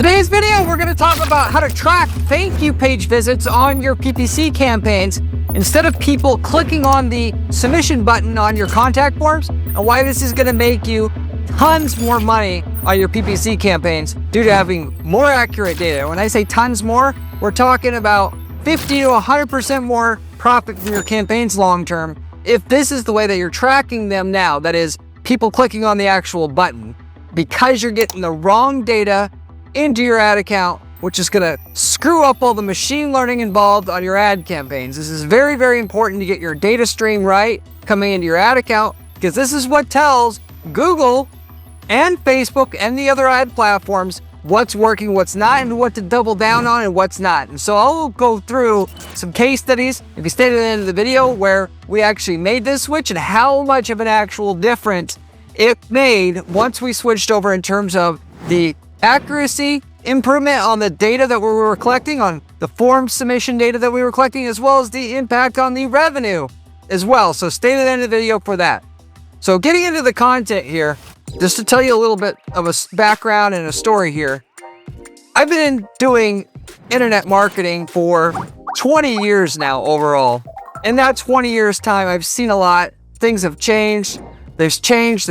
Today's video, we're going to talk about how to track thank you page visits on your PPC campaigns instead of people clicking on the submission button on your contact forms, and why this is going to make you tons more money on your PPC campaigns due to having more accurate data. When I say tons more, we're talking about 50 to 100% more profit from your campaigns long term if this is the way that you're tracking them now, that is, people clicking on the actual button, because you're getting the wrong data into your ad account, which is going to screw up all the machine learning involved on your ad campaigns. This is very, very important to get your data stream right coming into your ad account, because this is what tells Google and Facebook and the other ad platforms what's working, what's not, and what to double down on and what's not. And so I'll go through some case studies, if you stay to the end of the video, where we actually made this switch and how much of an actual difference it made once we switched over in terms of the accuracy improvement on the data that we were collecting, on the form submission data that we were collecting, as well as the impact on the revenue as well. So stay to the end of the video for that. So getting into the content here, just to tell you a little bit of a background and a story here. I've been doing internet marketing for 20 years now overall. In that 20 years time, I've seen a lot. Things have changed. Things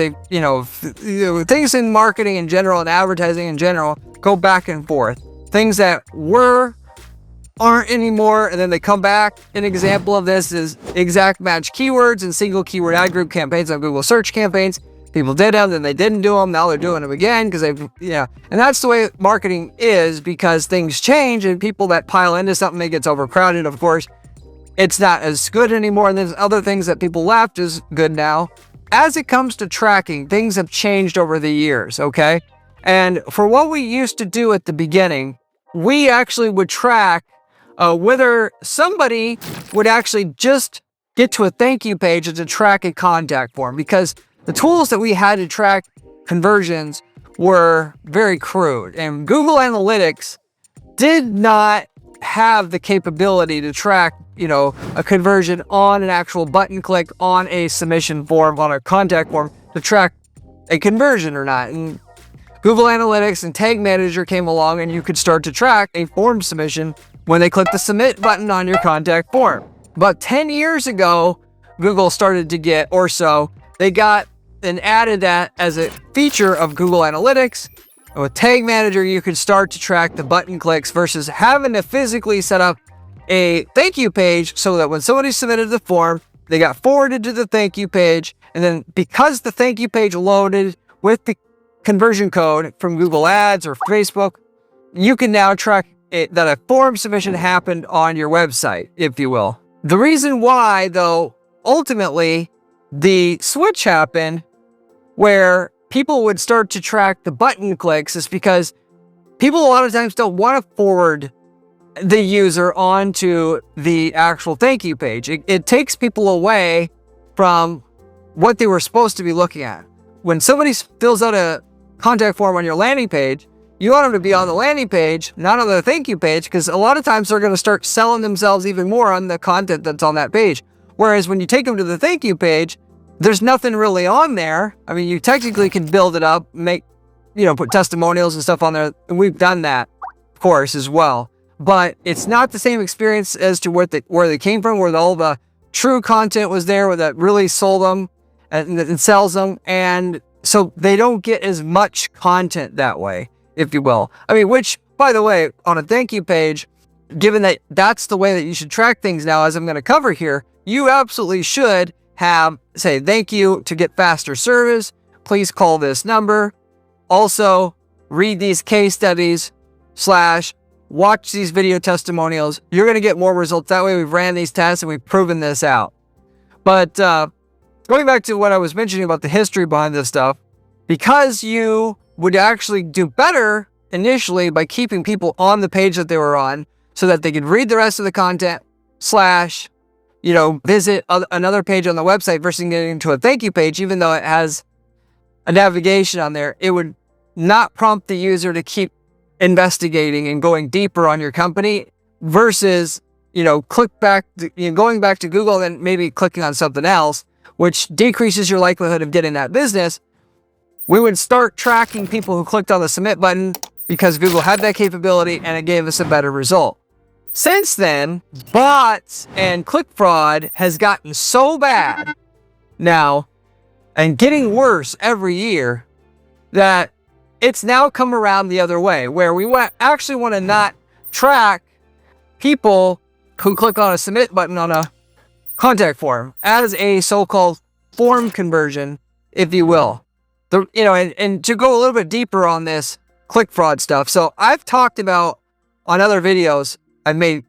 in marketing in general and advertising in general go back and forth. Things that aren't anymore, and then they come back. An example of this is exact match keywords and single keyword ad group campaigns on Google search campaigns. People did them, then they didn't do them. Now they're doing them again because and that's the way marketing is, because things change and people that pile into something, it gets overcrowded. Of course, it's not as good anymore. And there's other things that people left is good now. As it comes to tracking, things have changed over the years, okay? And for what we used to do at the beginning, we actually would track whether somebody would actually just get to a thank you page and to track a contact form, because the tools that we had to track conversions were very crude. And Google Analytics did not have the capability to track a conversion on an actual button click on a submission form, on a contact form, to track a conversion or not. And Google Analytics and Tag Manager came along, and you could start to track a form submission when they click the submit button on your contact form. But 10 years ago, Google started to get, they got and added that as a feature of Google Analytics. And with Tag Manager, you could start to track the button clicks versus having to physically set up a thank you page, so that when somebody submitted the form, they got forwarded to the thank you page. And then because the thank you page loaded with the conversion code from Google Ads or Facebook, you can now track that a form submission happened on your website, if you will. The reason why, though, ultimately the switch happened where people would start to track the button clicks is because people a lot of times don't want to forward the user onto the actual thank you page. It takes people away from what they were supposed to be looking at. When somebody fills out a contact form on your landing page, you want them to be on the landing page, not on the thank you page, because a lot of times they're going to start selling themselves even more on the content that's on that page. Whereas when you take them to the thank you page, there's nothing really on there. I mean, you technically can build it up, put testimonials and stuff on there. And we've done that, of course, as well. But it's not the same experience as to where they came from, where all the true content was there, where that really sold them and sells them. And so they don't get as much content that way, if you will. I mean, which, by the way, on a thank you page, given that that's the way that you should track things now, as I'm going to cover here, you absolutely should have, say, thank you to get faster service. Please call this number. Also, read these case studies / watch these video testimonials. You're going to get more results. That way, we've ran these tests and we've proven this out. But going back to what I was mentioning about the history behind this stuff, because you would actually do better initially by keeping people on the page that they were on so that they could read the rest of the content / visit another page on the website versus getting to a thank you page, even though it has a navigation on there, it would not prompt the user to keep investigating and going deeper on your company versus, going back to Google and maybe clicking on something else, which decreases your likelihood of getting that business. We would start tracking people who clicked on the submit button because Google had that capability and it gave us a better result. Since then, bots and click fraud has gotten so bad now and getting worse every year that it's now come around the other way, where we actually want to not track people who click on a submit button on a contact form as a so-called form conversion, if you will. And to go a little bit deeper on this click fraud stuff. So I've talked about on other videos, I've made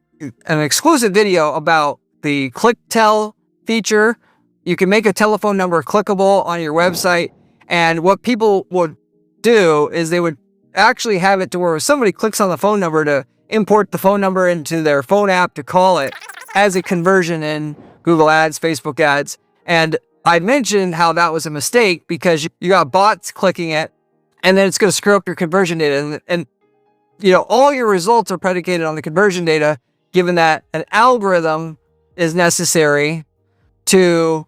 an exclusive video about the click tell feature. You can make a telephone number clickable on your website. And what people would do is they would actually have it to where if somebody clicks on the phone number to import the phone number into their phone app to call it as a conversion in Google Ads, Facebook Ads. And I mentioned how that was a mistake because you got bots clicking it and then it's going to screw up your conversion data. And all your results are predicated on the conversion data, given that an algorithm is necessary to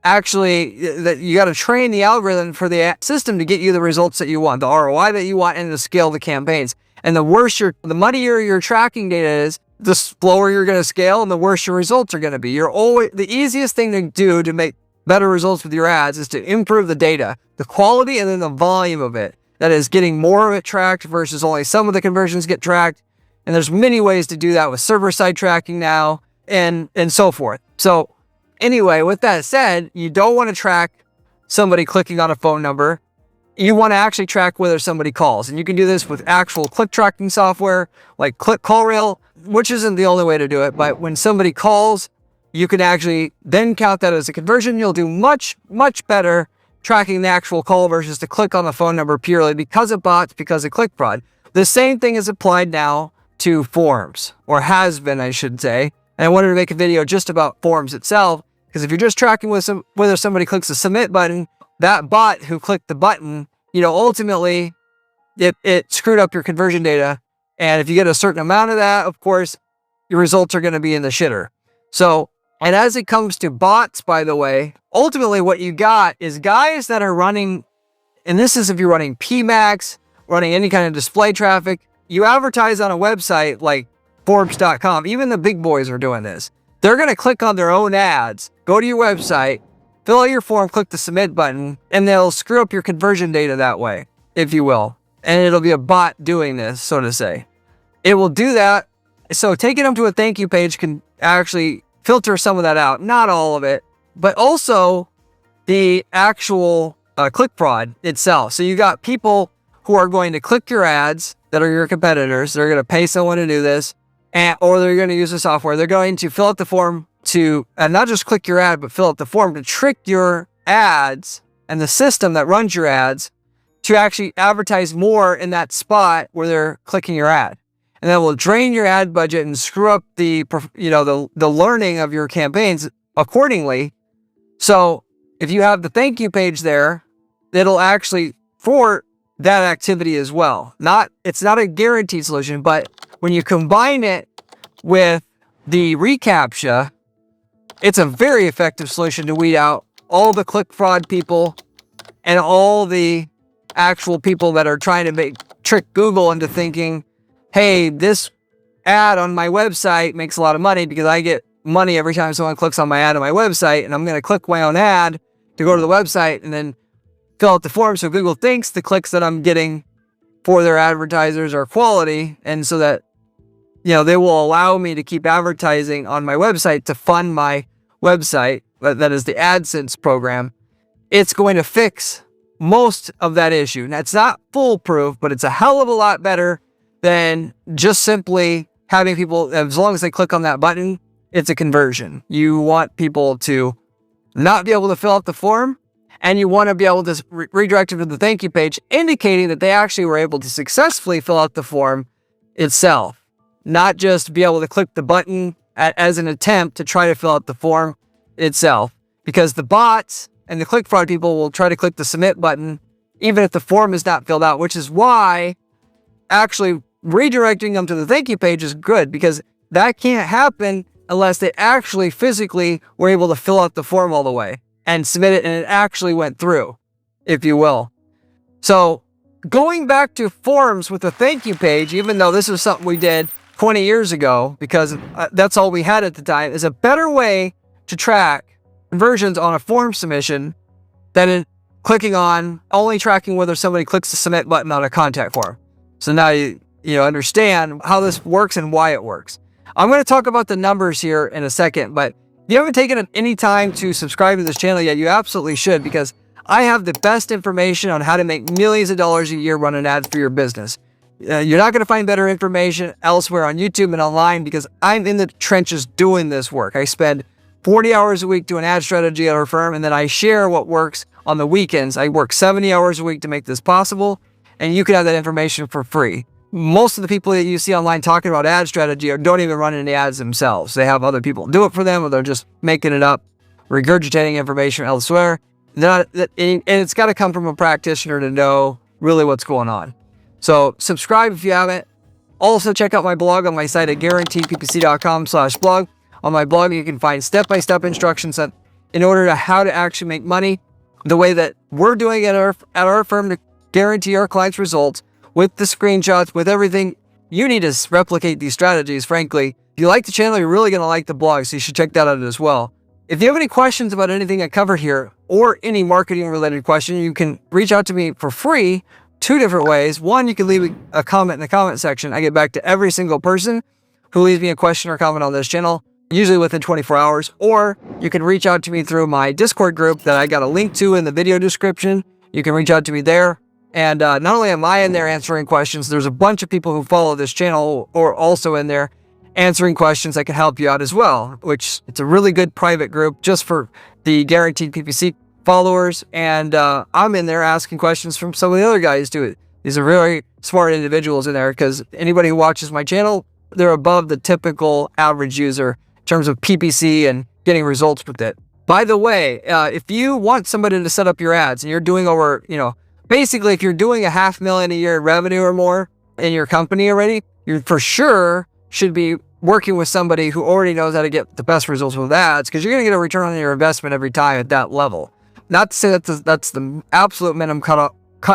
that you got to train the algorithm for the system to get you the results that you want, the ROI that you want, and to scale the campaigns. And the muddier your tracking data is, the slower you're going to scale and the worse your results are going to be. The easiest thing to do to make better results with your ads is to improve the data, the quality, and then the volume of it. That is getting more of it tracked versus only some of the conversions get tracked. And there's many ways to do that with server-side tracking now and so forth. So anyway, with that said, you don't want to track somebody clicking on a phone number. You want to actually track whether somebody calls. And you can do this with actual click tracking software like CallRail, which isn't the only way to do it. But when somebody calls, you can actually then count that as a conversion. You'll do much, much better tracking the actual call versus to click on the phone number purely because of bots, because of click fraud. The same thing is applied now to forms, or has been, I should say. And I wanted to make a video just about forms itself, because if you're just tracking whether somebody clicks the submit button, that bot who clicked the button, ultimately it screwed up your conversion data. And if you get a certain amount of that, of course, your results are going to be in the shitter. So, and as it comes to bots, by the way, ultimately what you got is guys that are running, and this is if you're running PMAX, running any kind of display traffic, you advertise on a website like Forbes.com, even the big boys are doing this. They're going to click on their own ads, go to your website, fill out your form, click the submit button, and they'll screw up your conversion data that way, if you will. And it'll be a bot doing this, so to say. It will do that. So taking them to a thank you page can actually filter some of that out. Not all of it, but also the actual click fraud itself. So you got people who are going to click your ads that are your competitors. They're going to pay someone to do this, or they're going to use the software. They're going to fill out the form and not just click your ad, but fill out the form to trick your ads and the system that runs your ads to actually advertise more in that spot where they're clicking your ad. And that will drain your ad budget and screw up the learning of your campaigns accordingly. So if you have the thank you page there, it'll actually for that activity as well. It's not a guaranteed solution, but when you combine it with the reCAPTCHA, it's a very effective solution to weed out all the click fraud people and all the actual people that are trying to trick Google into thinking, hey, this ad on my website makes a lot of money because I get money every time someone clicks on my ad on my website, and I'm going to click my own ad to go to the website and then fill out the form so Google thinks the clicks that I'm getting for their advertisers are quality, and so that they will allow me to keep advertising on my website to fund my website. That is the AdSense program. It's going to fix most of that issue. Now, it's not foolproof, but it's a hell of a lot better than just simply having people, as long as they click on that button, it's a conversion. You want people to not be able to fill out the form, and you want to be able to redirect them to the thank you page, indicating that they actually were able to successfully fill out the form itself, not just be able to click the button as an attempt to try to fill out the form itself. Because the bots and the click fraud people will try to click the submit button, even if the form is not filled out, which is why actually redirecting them to the thank you page is good, because that can't happen unless they actually physically were able to fill out the form all the way and submit it, and it actually went through, if you will. So going back to forums with a thank you page, even though this is something we did 20 years ago, because that's all we had at the time, is a better way to track conversions on a form submission than in clicking on only tracking whether somebody clicks the submit button on a contact form. So now you understand how this works and why it works. I'm going to talk about the numbers here in a second, but if you haven't taken any time to subscribe to this channel yet, you absolutely should, because I have the best information on how to make millions of dollars a year running ads for your business. You're not going to find better information elsewhere on YouTube and online, because I'm in the trenches doing this work. I spend 40 hours a week doing ad strategy at our firm, and then I share what works on the weekends. I work 70 hours a week to make this possible, and you can have that information for free. Most of the people that you see online talking about ad strategy don't even run any ads themselves. They have other people do it for them, or they're just making it up, regurgitating information elsewhere. And it's got to come from a practitioner to know really what's going on. So subscribe if you haven't. Also check out my blog on my site at guaranteedppc.com/blog. On my blog, you can find step-by-step instructions in order to how to actually make money the way that we're doing it at our firm to guarantee our clients results, with the screenshots, with everything. You need to replicate these strategies, frankly. If you like the channel, you're really going to like the blog, so you should check that out as well. If you have any questions about anything I covered here, or any marketing-related question, you can reach out to me for free 2 different ways. One, you can leave a comment in the comment section. I get back to every single person who leaves me a question or comment on this channel, usually within 24 hours. Or you can reach out to me through my Discord group that I got a link to in the video description. You can reach out to me there. And not only am I in there answering questions, there's a bunch of people who follow this channel or also in there answering questions that can help you out as well, which it's a really good private group just for the Guaranteed PPC followers. And I'm in there asking questions from some of the other guys too. These are very smart individuals in there, because anybody who watches my channel, they're above the typical average user in terms of PPC and getting results with it. By the way, if you want somebody to set up your ads and you're doing over, basically, if you're doing $500,000 a year in revenue or more in your company already, you for sure should be working with somebody who already knows how to get the best results with ads, because you're going to get a return on your investment every time at that level. Not to say that that's the absolute minimum cut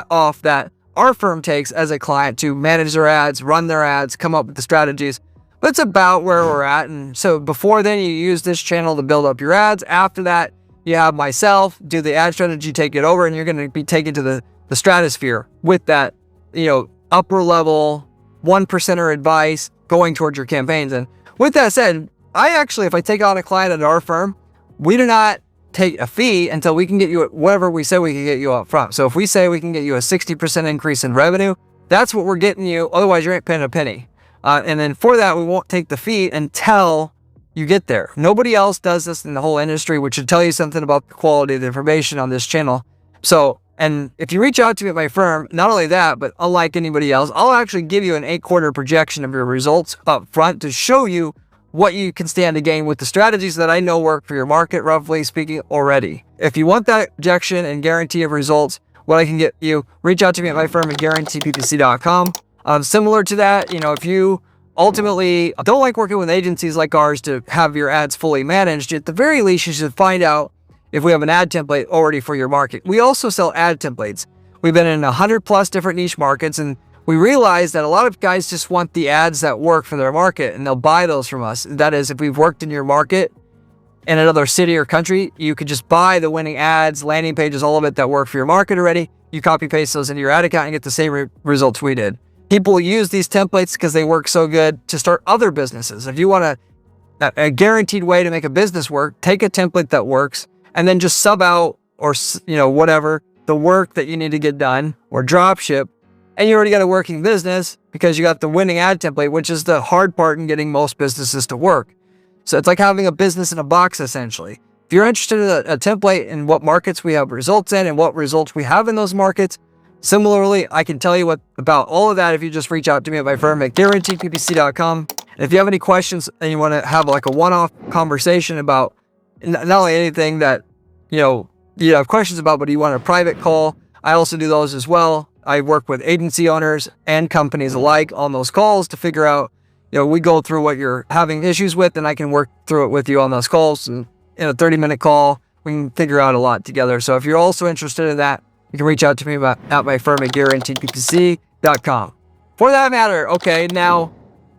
off that our firm takes as a client to manage their ads, run their ads, come up with the strategies, but it's about where we're at. And so before then, you use this channel to build up your ads. After that, you have myself do the ad strategy, take it over, and you're going to be taken to the stratosphere with that, upper level 1%er advice going towards your campaigns. And with that said, if I take on a client at our firm, we do not take a fee until we can get you whatever we say we can get you up front. So if we say we can get you a 60% increase in revenue, that's what we're getting you. Otherwise, you ain't paying a penny. And then for that, we won't take the fee until you get there. Nobody else does this in the whole industry, which should tell you something about the quality of the information on this channel. So, and if you reach out to me at my firm, not only that, but unlike anybody else, I'll actually give you an 8-quarter projection of your results up front to show you what you can stand to gain with the strategies that I know work for your market, roughly speaking, already. If you want that projection and guarantee of results, what I can get you, reach out to me at my firm at guaranteedppc.com. Similar to that, if you ultimately don't like working with agencies like ours to have your ads fully managed, at the very least, you should find out if we have an ad template already for your market. We also sell ad templates. We've been in 100+ different niche markets, and we realize that a lot of guys just want the ads that work for their market, and they'll buy those from us. That is, if we've worked in your market in another city or country, you could just buy the winning ads, landing pages, all of it that work for your market already. You copy paste those into your ad account and get the same results we did. People use these templates because they work so good to start other businesses. If you want a guaranteed way to make a business work, take a template that works and then just sub out or, whatever, the work that you need to get done, or drop ship, and you already got a working business because you got the winning ad template, which is the hard part in getting most businesses to work. So it's like having a business in a box, essentially. If you're interested in a template and what markets we have results in and what results we have in those markets, similarly, I can tell you about all of that if you just reach out to me at my firm at guaranteedppc.com. And if you have any questions and you want to have like a one-off conversation about not only anything that, you have questions about, but you want a private call, I also do those as well. I work with agency owners and companies alike on those calls to figure out, we go through what you're having issues with, and I can work through it with you on those calls. And in a 30-minute call, we can figure out a lot together. So if you're also interested in that, you can reach out to me at my firm at guaranteedppc.com. For that matter, okay, now,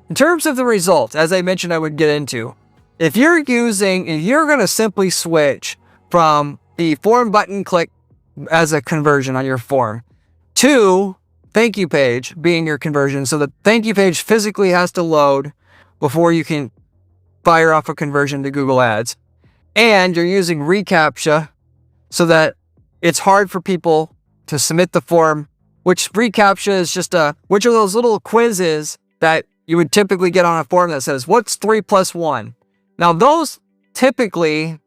in terms of the results, as I mentioned I would get into, if you're going to simply switch from the form button click as a conversion on your form to thank you page being your conversion, so the thank you page physically has to load before you can fire off a conversion to Google Ads, and you're using reCAPTCHA so that it's hard for people to submit the form, which reCAPTCHA is just which are those little quizzes that you would typically get on a form that says, what's 3 plus 1? Now, those typically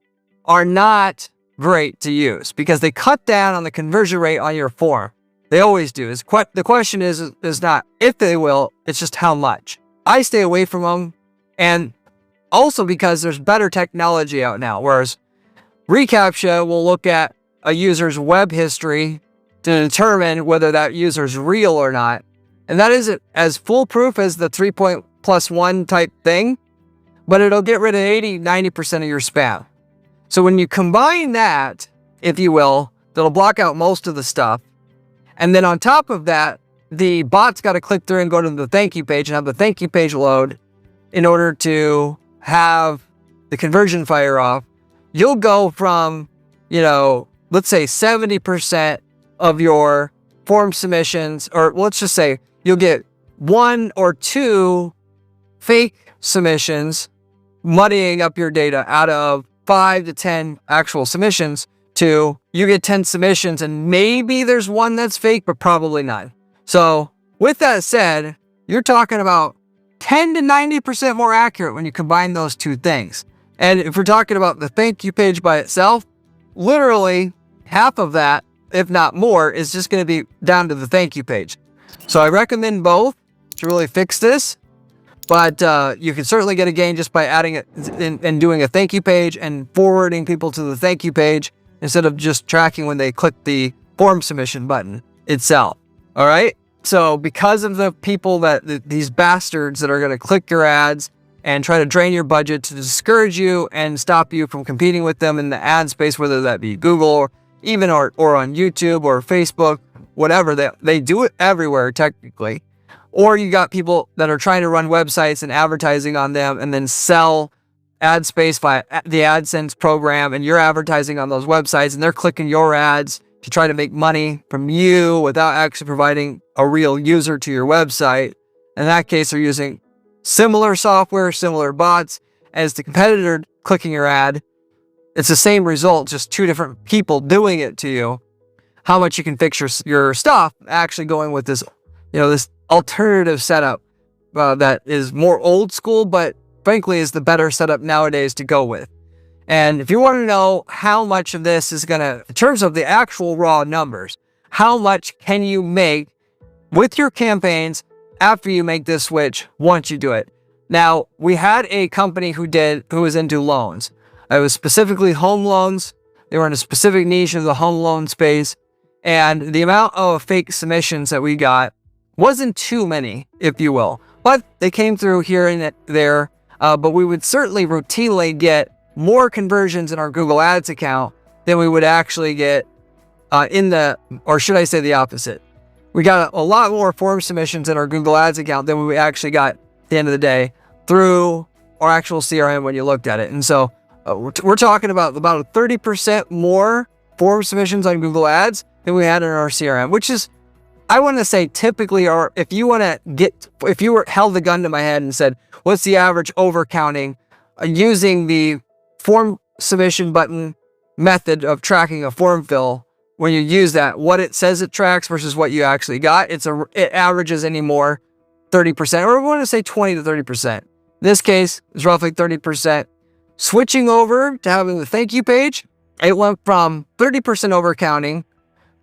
are not great to use because they cut down on the conversion rate on your form. They always do. The question is not if they will, it's just how much. I stay away from them, and also because there's better technology out now, whereas reCAPTCHA will look at a user's web history to determine whether that user is real or not. And that isn't as foolproof as the 3+1 type thing, but it'll get rid of 80-90% of your spam. So when you combine that, if you will, that'll block out most of the stuff. And then on top of that, the bot's got to click through and go to the thank you page and have the thank you page load in order to have the conversion fire off. You'll go from, let's say 70% of your form submissions, or let's just say you'll get 1 or 2 fake submissions, muddying up your data out of 5 to 10 actual submissions, to you get 10 submissions and maybe there's 1 that's fake, but probably none. So with that said, you're talking about 10 to 90% more accurate when you combine those two things. And if we're talking about the thank you page by itself, literally half of that, if not more, is just going to be down to the thank you page. So I recommend both to really fix this, but you can certainly get a gain just by adding it and doing a thank you page and forwarding people to the thank you page instead of just tracking when they click the form submission button itself. All right. So because of the people these bastards that are going to click your ads and try to drain your budget to discourage you and stop you from competing with them in the ad space, whether that be Google or even or on YouTube or Facebook, whatever, they do it everywhere technically. Or you got people that are trying to run websites and advertising on them and then sell ad space via the AdSense program, and you're advertising on those websites and they're clicking your ads to try to make money from you without actually providing a real user to your website. In that case, they're using similar software, similar bots as the competitor clicking your ad. It's the same result, just 2 different people doing it to you. How much you can fix your stuff actually going with this, this alternative setup that is more old school, but frankly is the better setup nowadays to go with. And if you want to know how much of this is going to, in terms of the actual raw numbers, how much can you make with your campaigns after you make this switch once you do it? Now, we had a company who was into loans. It was specifically home loans. They were in a specific niche of the home loan space. And the amount of fake submissions that we got wasn't too many, if you will. But they came through here and there. But we would certainly routinely get more conversions in our Google Ads account than we would actually get or should I say the opposite? We got a lot more form submissions in our Google Ads account than we actually got at the end of the day through our actual CRM when you looked at it. And so we're talking about a 30% more form submissions on Google Ads than we had in our CRM, which is, I want to say typically, or if you held the gun to my head and said, what's the average overcounting using the form submission button method of tracking a form fill, when you use that, what it says it tracks versus what you actually got, it averages anymore 30%, or we want to say 20 to 30%. In this case, it's roughly 30%. Switching over to having the thank you page, it went from 30% overcounting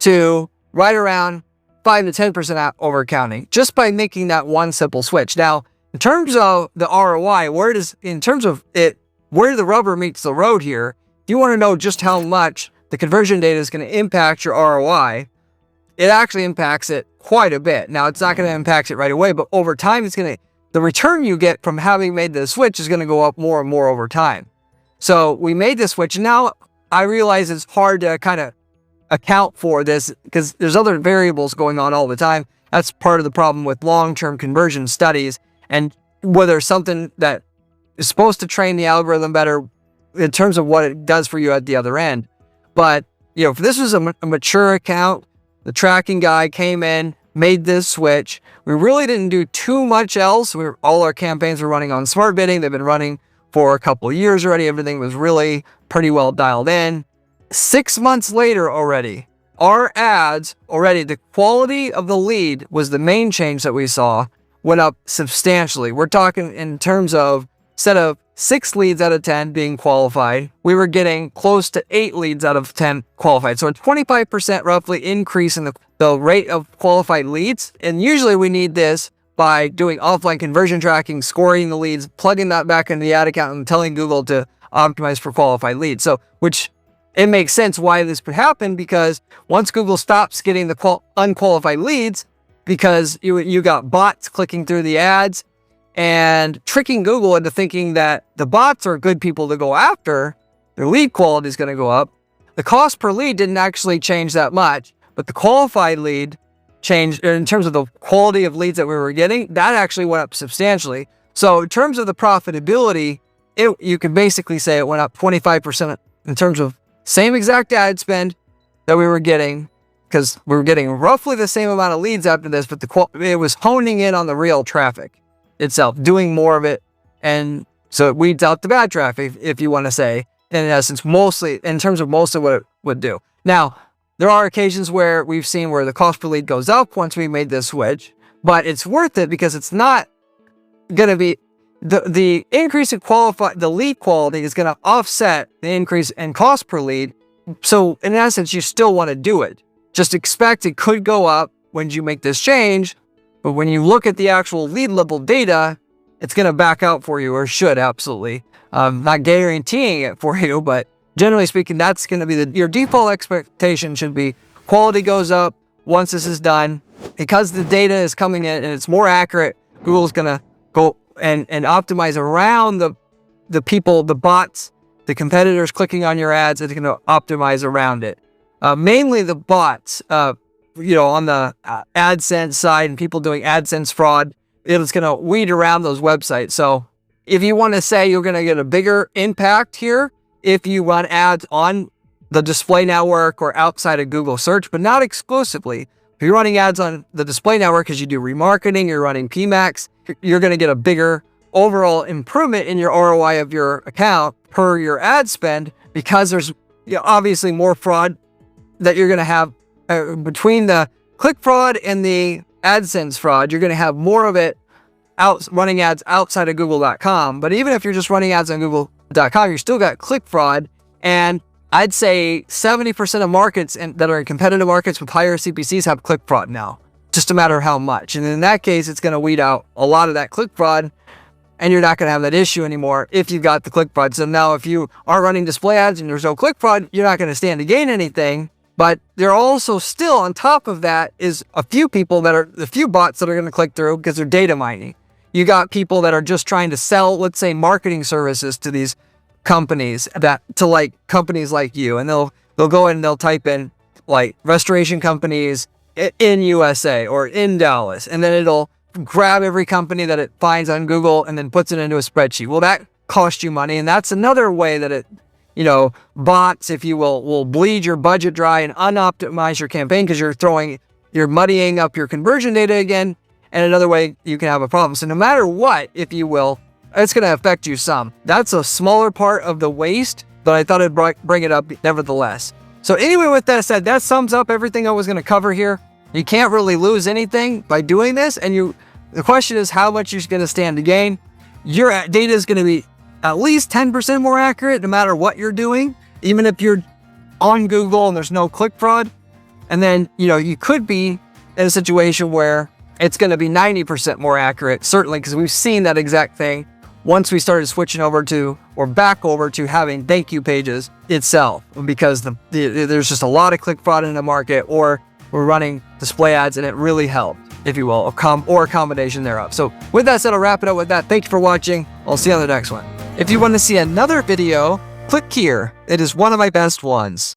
to right around 5 to 10% overcounting just by making that one simple switch. Now, in terms of the ROI, where the rubber meets the road here, if you want to know just how much the conversion data is going to impact your ROI, it actually impacts it quite a bit. Now, it's not going to impact it right away, but over time, the return you get from having made the switch is going to go up more and more over time. So we made the switch, and now I realize it's hard to account for this because there's other variables going on all the time. That's part of the problem with long-term conversion studies, and whether something that is supposed to train the algorithm better in terms of what it does for you at the other end. But, you know, if this was a mature account, the tracking guy came in, made this switch. We really didn't do too much else. All our campaigns were running on smart bidding. They've been running for a couple of years already. Everything was really pretty well dialed in. 6 months later already, our ads already, the quality of the lead was the main change that we saw, went up substantially. We're talking in terms of, instead of 6 leads out of 10 being qualified, we were getting close to 8 leads out of 10 qualified. So a 25% roughly increase in the rate of qualified leads. And usually we need this by doing offline conversion tracking, scoring the leads, plugging that back into the ad account and telling Google to optimize for qualified leads. So, which it makes sense why this would happen, because once Google stops getting the unqualified leads, because you got bots clicking through the ads and tricking Google into thinking that the bots are good people to go after, their lead quality is going to go up. The cost per lead didn't actually change that much, but the qualified lead changed in terms of the quality of leads that we were getting. That actually went up substantially. So in terms of the profitability, you can basically say it went up 25% in terms of same exact ad spend that we were getting, because we were getting roughly the same amount of leads after this, but it was honing in on the real traffic itself, doing more of it. And so it weeds out the bad traffic, if you want to say, in essence, mostly in terms of most of what it would do. Now, there are occasions where we've seen where the cost per lead goes up once we made this switch, but it's worth it because it's not going to be the increase in the lead quality is going to offset the increase in cost per lead. So in essence, you still want to do it. Just expect it could go up when you make this change, but when you look at the actual lead level data, it's going to back out for you, or should absolutely. Not guaranteeing it for you, but generally speaking, that's going to be your default expectation should be quality goes up once this is done. Because the data is coming in and it's more accurate, Google's going to go and optimize around the people, the bots, the competitors clicking on your ads. It's going to optimize around it. Mainly the bots, on the AdSense side and people doing AdSense fraud, it's going to weed around those websites. So if you want to say you're going to get a bigger impact here, if you run ads on the display network or outside of Google search, but not exclusively. If you're running ads on the display network because you do remarketing, you're running PMAX, you're going to get a bigger overall improvement in your ROI of your account per your ad spend, because there's obviously more fraud that you're going to have between the click fraud and the AdSense fraud. You're going to have more of it running ads outside of Google.com. But even if you're just running ads on Google.com, you still got click fraud. And I'd say 70% of markets that are in competitive markets with higher CPCs have click fraud now. Just a matter of how much. And in that case, it's going to weed out a lot of that click fraud, and you're not going to have that issue anymore if you've got the click fraud. So now if you are running display ads and there's no click fraud, you're not going to stand to gain anything. But there are also still, on top of that, is a few bots that are going to click through because they're data mining. You got people that are just trying to sell, let's say, marketing services to these companies companies like you, and they'll go in and they'll type in like restoration companies in USA or in Dallas, and then it'll grab every company that it finds on Google and then puts it into a spreadsheet. Well, that costs you money, and that's another way that it, bots, if you will bleed your budget dry and unoptimize your campaign because you're muddying up your conversion data again. And another way you can have a problem. So no matter what, if you will, it's going to affect you some. That's a smaller part of the waste, but I thought I'd bring it up nevertheless. So anyway, with that said, that sums up everything I was going to cover here. You can't really lose anything by doing this. And the question is how much you're going to stand to gain. Your data is going to be at least 10% more accurate no matter what you're doing, even if you're on Google and there's no click fraud. And then, you could be in a situation where it's going to be 90% more accurate, certainly, because we've seen that exact thing once we started switching back over to having thank you pages itself, because there's just a lot of click fraud in the market, or we're running display ads and it really helped, if you will, or a combination thereof. So with that said, I'll wrap it up with that. Thank you for watching. I'll see you on the next one. If you want to see another video, click here. It is one of my best ones.